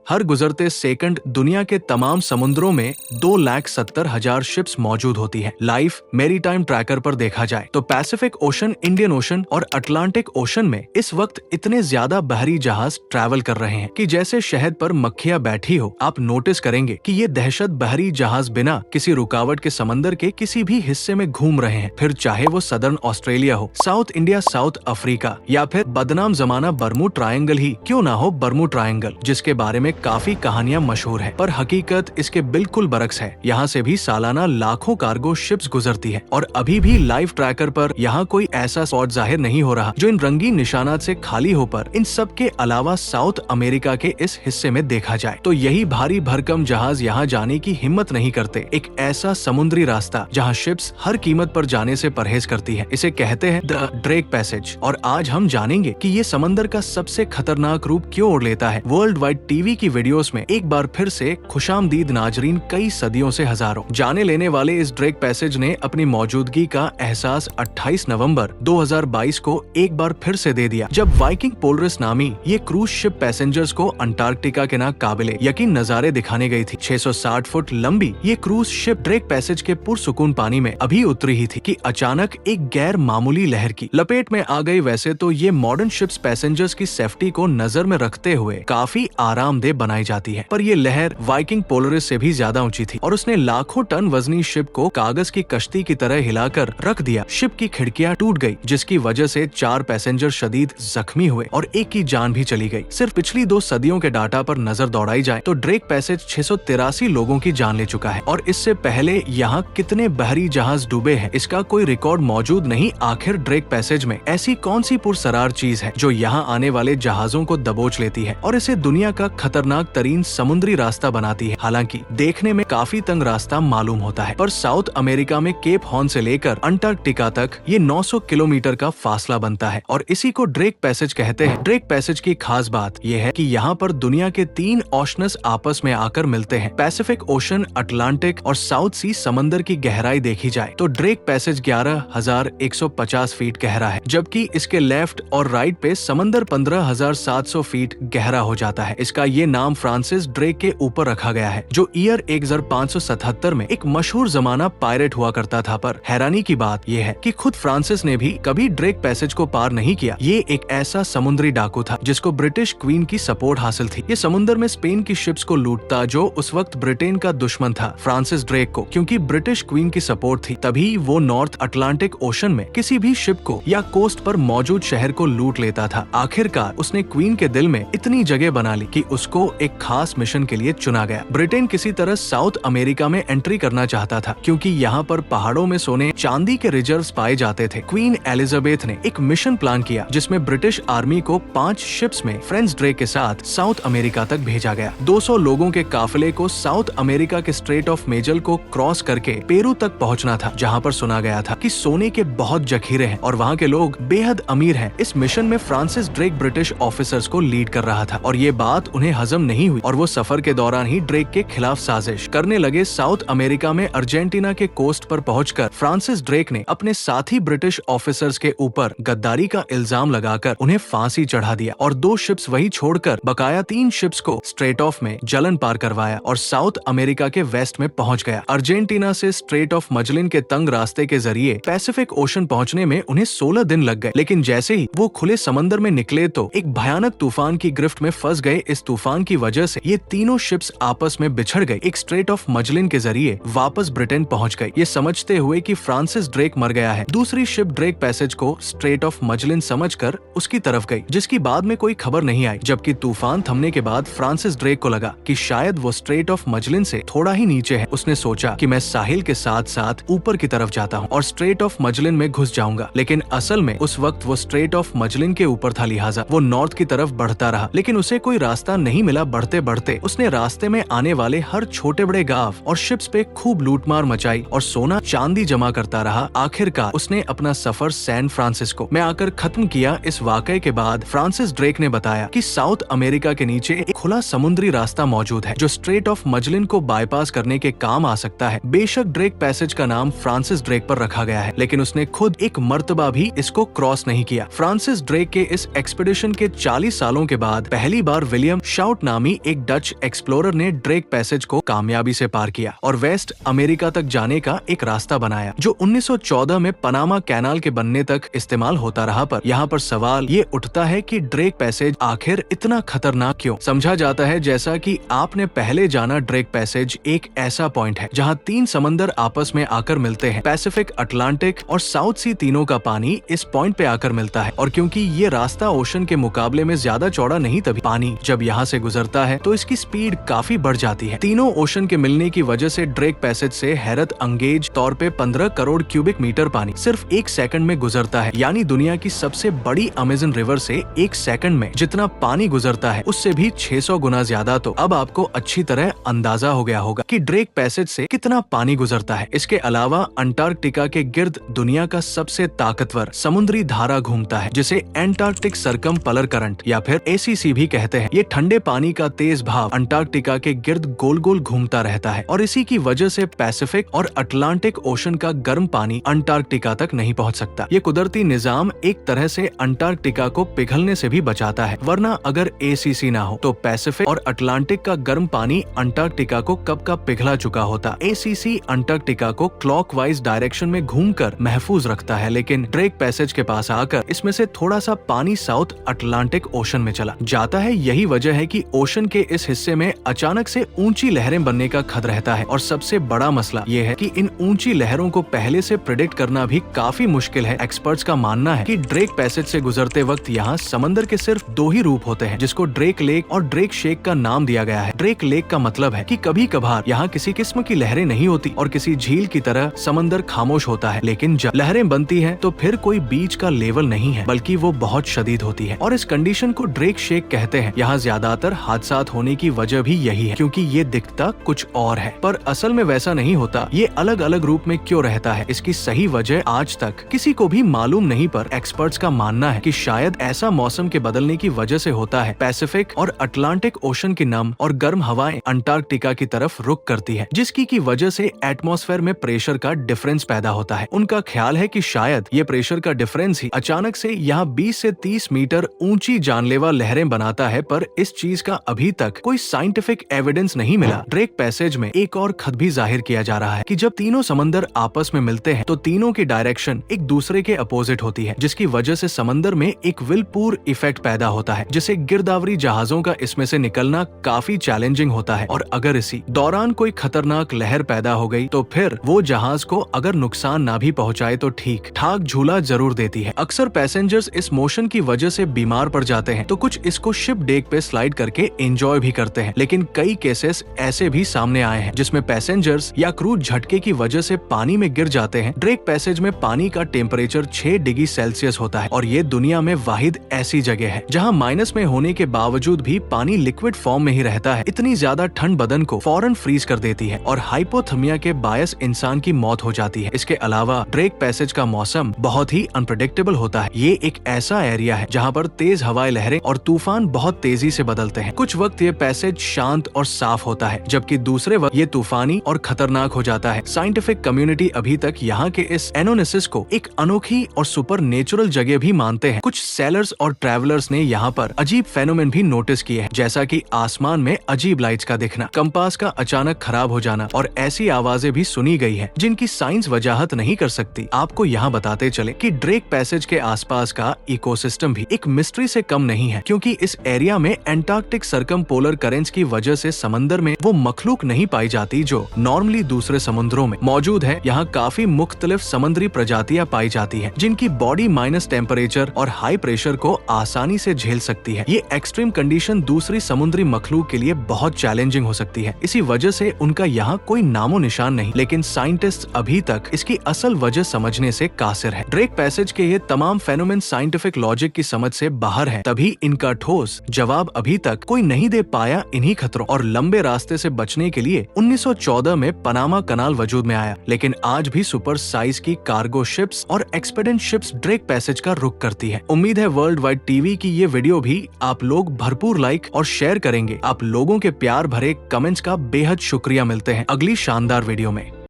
हर गुजरते सेकंड दुनिया के तमाम समुद्रों में 2,70,000 शिप्स मौजूद होती हैं। लाइफ मैरीटाइम ट्रैकर पर देखा जाए तो पैसिफिक ओशन, इंडियन ओशन और अटलांटिक ओशन में इस वक्त इतने ज्यादा बहरी जहाज ट्रैवल कर रहे हैं कि जैसे शहद पर मक्खियां बैठी हो। आप नोटिस करेंगे कि ये दहशत बहरी जहाज बिना किसी रुकावट के समंदर के किसी भी हिस्से में घूम रहे हैं, फिर चाहे वो सदर्न ऑस्ट्रेलिया हो, साउथ इंडिया, साउथ अफ्रीका या फिर बदनाम जमाना बर्मू ट्रायंगल ही क्यों ना हो। बर्मू ट्रायंगल जिसके बारे में काफी कहानियां मशहूर है, पर हकीकत इसके बिल्कुल बरक्स है। यहाँ से भी सालाना लाखों कार्गो शिप्स गुजरती है और अभी भी लाइव ट्रैकर पर यहाँ कोई ऐसा स्पॉट जाहिर नहीं हो रहा जो इन रंगीन निशानात से खाली हो। पर इन सब के अलावा साउथ अमेरिका के इस हिस्से में देखा जाए तो यही भारी भरकम जहाज यहाँ जाने की हिम्मत नहीं करते। एक ऐसा समुद्री रास्ता जहाँ शिप्स हर कीमत पर जाने से परहेज करती है, इसे कहते हैं द ड्रेक पैसेज। और आज हम जानेंगे कि ये समंदर का सबसे खतरनाक रूप क्यों ओढ़ लेता है। वर्ल्ड वाइड टीवी की वीडियोस में एक बार फिर से खुशामदीद नाजरीन, कई सदियों से हजारों जाने लेने वाले इस ड्रेक पैसेज ने अपनी मौजूदगी का एहसास 28 नवंबर 2022 को एक बार फिर से दे दिया, जब वाइकिंग पोलरिस नामी ये क्रूज शिप पैसेंजर्स को अंटार्कटिका के ना काबिले यकीन नजारे दिखाने गई थी। 660 फुट लंबी ये क्रूज शिप ड्रेक पैसेज के पुरसुकून पानी में अभी उतरी ही थी कि अचानक एक गैर मामूली लहर की लपेट में आ गई। वैसे तो ये मॉडर्न शिप्स पैसेंजर्स की सेफ्टी को नजर में रखते हुए काफी आरामदेह बनाई जाती है, पर ये लहर वाइकिंग पोलरिस से भी ज्यादा ऊंची थी और उसने लाखों टन वजनी शिप को कागज की कश्ती की तरह हिलाकर रख दिया। शिप की खिड़कियां टूट गई, जिसकी वजह से 4 पैसेंजर शदीद जख्मी हुए और एक की जान भी चली गई। सिर्फ पिछली 2 सदियों के डाटा पर नजर दौड़ाई जाए तो ड्रेक पैसेज 683 लोगों की जान ले चुका है और इससे पहले यहाँ कितने बहरी जहाज डूबे हैं इसका कोई रिकॉर्ड मौजूद नहीं। आखिर ड्रेक पैसेज में ऐसी कौन सी पुरसरार चीज है जो यहाँ आने वाले जहाजों को दबोच लेती है और इसे दुनिया का खतरनाक तरीन समुद्री रास्ता बनाती है। हालांकि देखने में काफी तंग रास्ता मालूम होता है, पर साउथ अमेरिका में केप हॉर्न से लेकर अंटार्कटिका तक ये 900 किलोमीटर का फासला बनता है और इसी को ड्रेक पैसेज कहते हैं। ड्रेक पैसेज की खास बात यह है कि यहाँ पर दुनिया के 3 ओशनस आपस में आकर मिलते हैं। पैसिफिक ओशन, अटलांटिक और साउथ सी समंदर की गहराई देखी जाए तो ड्रेक पैसेज 11,150 फीट गहरा है, जबकि इसके लेफ्ट और राइट पे समंदर 15,700 फीट गहरा हो जाता है। इसका ये नाम फ्रांसिस ड्रेक के ऊपर रखा गया है, जो ईयर 1577 में एक मशहूर जमाना पायरेट हुआ करता था। पर हैरानी की बात यह है कि खुद फ्रांसिस ने भी कभी ड्रेक पैसेज को पार नहीं किया। ये एक ऐसा समुद्री डाकू था जिसको ब्रिटिश क्वीन की सपोर्ट हासिल थी। ये समुद्र में स्पेन की शिप्स को लूटता, जो उस वक्त ब्रिटेन का दुश्मन था। फ्रांसिस ड्रेक को क्योंकि ब्रिटिश क्वीन की सपोर्ट थी, तभी वो नॉर्थ अटलांटिक ओशन में किसी भी शिप को या कोस्ट पर मौजूद शहर को लूट लेता था। आखिरकार उसने क्वीन के दिल में इतनी जगह बना ली कि उसको एक खास मिशन के लिए चुना गया। ब्रिटेन किसी तरह साउथ अमेरिका में एंट्री करना चाहता था क्योंकि यहाँ पर पहाड़ों में सोने चांदी के रिजर्व्स पाए जाते थे। क्वीन एलिजाबेथ ने एक मिशन प्लान किया जिसमें ब्रिटिश आर्मी को 5 शिप्स में फ्रांसिस ड्रेक के साथ साउथ अमेरिका तक भेजा गया। 200 लोगों के काफिले को साउथ अमेरिका के स्ट्रेट ऑफ मेजल को क्रॉस करके पेरू तक पहुंचना था, जहां पर सुना गया था कि सोने के बहुत जखीरे हैं और वहां के लोग बेहद अमीर हैं। इस मिशन में फ्रांसिस ड्रेक ब्रिटिश ऑफिसर्स को लीड कर रहा था और ये बात उन्हें हजम नहीं हुई और वो सफर के दौरान ही ड्रेक के खिलाफ साजिश करने लगे। साउथ अमेरिका में अर्जेंटीना के कोस्ट पर पहुंचकर फ्रांसिस ड्रेक ने अपने साथी ब्रिटिश ऑफिसर्स के ऊपर गद्दारी का इल्जाम लगाकर उन्हें फांसी चढ़ा दिया और 2 शिप्स वही छोड़कर बकाया 3 शिप्स को स्ट्रेट ऑफ में जलन पार करवाया और साउथ अमेरिका के वेस्ट में पहुंच गया। अर्जेंटीना से स्ट्रेट ऑफ मजलिन के तंग रास्ते के जरिए पैसिफिक ओशन पहुंचने में उन्हें 16 दिन लग गए, लेकिन जैसे ही वो खुले समंदर में निकले तो एक भयानक तूफान की गिरफ्त में फंस गए। इस तूफान की वजह से ये तीनों शिप्स आपस में बिछड़ गई। एक स्ट्रेट ऑफ मजलिन के जरिए वापस ब्रिटेन पहुंच गई, ये समझते हुए कि फ्रांसिस ड्रेक मर गया है। दूसरी शिप ड्रेक पैसेज को स्ट्रेट ऑफ मजलिन समझकर उसकी तरफ गई, जिसकी बाद में कोई खबर नहीं आई। जबकि तूफान थमने के बाद फ्रांसिस ड्रेक को लगा कि शायद वो स्ट्रेट ऑफ मजलिन से थोड़ा ही नीचे है। उसने सोचा कि मैं साहिल के साथ साथ ऊपर की तरफ जाता हूँ और स्ट्रेट ऑफ मजलिन में घुस जाऊंगा, लेकिन असल में उस वक्त वो स्ट्रेट ऑफ मजलिन के ऊपर था, लिहाजा वो नॉर्थ की तरफ बढ़ता रहा, लेकिन उसे कोई रास्ता नहीं मिला। बढ़ते बढ़ते उसने रास्ते में आने वाले हर छोटे बड़े गांव और शिप्स पे खूब लूटमार मचाई और सोना चांदी जमा करता रहा। आखिरकार उसने अपना सफर सैन फ्रांसिस्को में आकर खत्म किया। इस वाकये के बाद फ्रांसिस ड्रेक ने बताया कि साउथ अमेरिका के नीचे एक खुला समुद्री रास्ता मौजूद है जो स्ट्रेट ऑफ मजलिन को बाईपास करने के काम आ सकता है। बेशक ड्रेक पैसेज का नाम फ्रांसिस ड्रेक पर रखा गया है, लेकिन उसने खुद एक मर्तबा भी इसको क्रॉस नहीं किया। फ्रांसिस ड्रेक के इस एक्सपीडिशन के 40 सालों के बाद पहली बार विलियम शाउ स्माउट नामी एक डच एक्सप्लोरर ने ड्रेक पैसेज को कामयाबी से पार किया और वेस्ट अमेरिका तक जाने का एक रास्ता बनाया, जो 1914 में पनामा कैनाल के बनने तक इस्तेमाल होता रहा। पर यहाँ पर सवाल ये उठता है कि ड्रेक पैसेज आखिर इतना खतरनाक क्यों? समझा जाता है जैसा कि आपने पहले जाना, ड्रेक पैसेज एक ऐसा पॉइंट है जहाँ 3 समंदर आपस में आकर मिलते हैं। पैसिफिक, अटलांटिक और साउथ सी तीनों का पानी इस पॉइंट पे आकर मिलता है, और क्योंकि ये रास्ता ओशन के मुकाबले में ज्यादा चौड़ा नहीं, तभी पानी जब यहाँ से गुजरता है तो इसकी स्पीड काफी बढ़ जाती है। तीनों ओशन के मिलने की वजह से ड्रेक पैसेज से हैरत अंगेज तौर पे 15 करोड़ क्यूबिक मीटर पानी सिर्फ 1 सेकंड में गुजरता है। यानी दुनिया की सबसे बड़ी अमेज़न रिवर से 1 सेकंड में जितना पानी गुजरता है उससे भी 600 गुना ज्यादा। तो अब आपको अच्छी तरह अंदाजा हो गया होगा कि ड्रेक पैसेज से कितना पानी गुजरता है। इसके अलावा अंटार्कटिका के गिर्द दुनिया का सबसे ताकतवर समुद्री धारा घूमता है, जिसे एंटार्क्टिक सरकम पलर करंट या फिर ACC भी कहते हैं। ये ठंडे पानी का तेज भाव अंटार्कटिका के गिर्द गोल गोल घूमता रहता है, और इसी की वजह से पैसिफिक और अटलांटिक ओशन का गर्म पानी अंटार्कटिका तक नहीं पहुंच सकता। ये कुदरती निजाम एक तरह से अंटार्कटिका को पिघलने से भी बचाता है, वरना अगर ACC ना हो तो पैसिफिक और अटलांटिक का गर्म पानी अंटार्कटिका को कब का पिघला चुका होता। ACC अंटार्कटिका को क्लॉकवाइज डायरेक्शन में घूमकर महफूज रखता है, लेकिन ड्रेक पैसेज के पास आकर इसमें से थोड़ा सा पानी साउथ अटलांटिक ओशन में चला जाता है। यही वजह है कि ओशन के इस हिस्से में अचानक से ऊंची लहरें बनने का खतरा रहता है, और सबसे बड़ा मसला ये है कि इन ऊंची लहरों को पहले से प्रेडिक्ट करना भी काफी मुश्किल है। एक्सपर्ट्स का मानना है कि ड्रेक पैसेज से गुजरते वक्त यहाँ समंदर के सिर्फ 2 ही रूप होते हैं, जिसको ड्रेक लेक और ड्रेक शेक का नाम दिया गया है। ड्रेक लेक का मतलब है कि कभी कभार यहाँ किसी किस्म की लहरें नहीं होती और किसी झील की तरह समंदर खामोश होता है, लेकिन जब लहरें बनती हैं तो फिर कोई बीच का लेवल नहीं है, बल्कि वो बहुत शदीद होती है, और इस कंडीशन को ड्रेक शेक कहते हैं। यहाँ ज्यादातर हादसात होने की वजह भी यही है, क्योंकि ये दिखता कुछ और है पर असल में वैसा नहीं होता। ये अलग अलग रूप में क्यों रहता है, इसकी सही वजह आज तक किसी को भी मालूम नहीं, पर एक्सपर्ट्स का मानना है कि शायद ऐसा मौसम के बदलने की वजह से होता है। पैसिफिक और अटलांटिक ओशन की नम और गर्म हवाएं अंटार्कटिका की तरफ रुख करती है, जिसकी की वजह से एटमॉस्फेयर में प्रेशर का डिफरेंस पैदा होता है। उनका ख्याल है कि शायद ये प्रेशर का डिफरेंस ही अचानक से यहाँ 20 से 30 मीटर ऊंची जानलेवा लहरें बनाता है, पर इस चीज का अभी तक कोई साइंटिफिक एविडेंस नहीं मिला। ड्रेक पैसेज में एक और खत भी जाहिर किया जा रहा है कि जब तीनों समंदर आपस में मिलते हैं तो तीनों की डायरेक्शन एक दूसरे के अपोजिट होती है, जिसकी वजह से समंदर में एक विलपूर इफेक्ट पैदा होता है, जिसे गिरदावरी जहाजों का इसमें से निकलना काफी चैलेंजिंग होता है। और अगर इसी दौरान कोई खतरनाक लहर पैदा हो गई तो फिर वो जहाज को अगर नुकसान ना भी पहुंचाए तो ठीक ठाक झूला जरूर देती है। अक्सर पैसेंजर्स इस मोशन की वजह से बीमार पड़ जाते हैं, तो कुछ इसको शिप डेक पे स्लाइड करके एंजॉय भी करते हैं, लेकिन कई केसेस ऐसे भी सामने आए हैं जिसमें पैसेंजर्स या क्रू झटके की वजह से पानी में गिर जाते हैं। ड्रेक पैसेज में पानी का टेम्परेचर 6 डिग्री सेल्सियस होता है, और ये दुनिया में वाहिद ऐसी जगह है जहाँ माइनस में होने के बावजूद भी पानी लिक्विड फॉर्म में ही रहता है। इतनी ज्यादा ठंड बदन को फौरन फ्रीज कर देती है और हाइपोथर्मिया के बायस इंसान की मौत हो जाती है। इसके अलावा ड्रेक पैसेज का मौसम बहुत ही अनप्रेडिक्टेबल होता है। ये एक ऐसा एरिया है जहाँ पर तेज हवाएं, लहरें और तूफान बहुत तेजी से बदलते हैं। कुछ वक्त ये पैसेज शांत और साफ होता है, जबकि दूसरे वक्त ये तूफानी और खतरनाक हो जाता है। साइंटिफिक कम्युनिटी अभी तक यहाँ के इस एनोनिसिस को एक अनोखी और सुपर नेचुरल जगह भी मानते हैं। कुछ सेलर्स और ट्रैवलर्स ने यहाँ पर अजीब फेनोमेन भी नोटिस किए हैं, जैसा कि आसमान में अजीब लाइट्स का दिखना, कंपास का अचानक खराब हो जाना, और ऐसी आवाजें भी सुनी गई हैं जिनकी साइंस वजाहत नहीं कर सकती। आपको यहाँ बताते चले कि ड्रेक पैसेज के आसपास का इकोसिस्टम भी एक मिस्ट्री से कम नहीं है, क्योंकि इस एरिया में एंटार्क्टिक सरकम पोलर करेंट्स की वजह से समंदर में वो मखलूक नहीं पाई जाती जो नॉर्मली दूसरे समुद्रों में मौजूद है। यहाँ काफी मुख्तलिफ समुद्री प्रजातियां पाई जाती हैं, जिनकी बॉडी माइनस टेम्परेचर और हाई प्रेशर को आसानी से झेल सकती है। ये एक्सट्रीम कंडीशन दूसरी समुद्री मखलूक के लिए बहुत चैलेंजिंग हो सकती है। इसी वजह से उनका यहाँ कोई नामो निशान नहीं, लेकिन साइंटिस्ट अभी तक इसकी असल वजह समझने से कासिर है। ड्रेक पैसेज के ये तमाम फेनोमेन साइंटिफिक लॉजिक की समझ से बाहर है, तभी इनका ठोस जवाब अभी तक कोई नहीं दे पाया। इन्हीं खतरों और लंबे रास्ते से बचने के लिए 1914 में पनामा कनाल वजूद में आया, लेकिन आज भी सुपर साइज की कार्गो शिप्स और एक्सपेडेंट शिप्स ड्रेक पैसेज का रुख करती है। उम्मीद है वर्ल्ड वाइड टीवी की ये वीडियो भी आप लोग भरपूर लाइक और शेयर करेंगे। आप लोगों के प्यार भरे कमेंट्स का बेहद शुक्रिया। मिलते हैं अगली शानदार वीडियो में।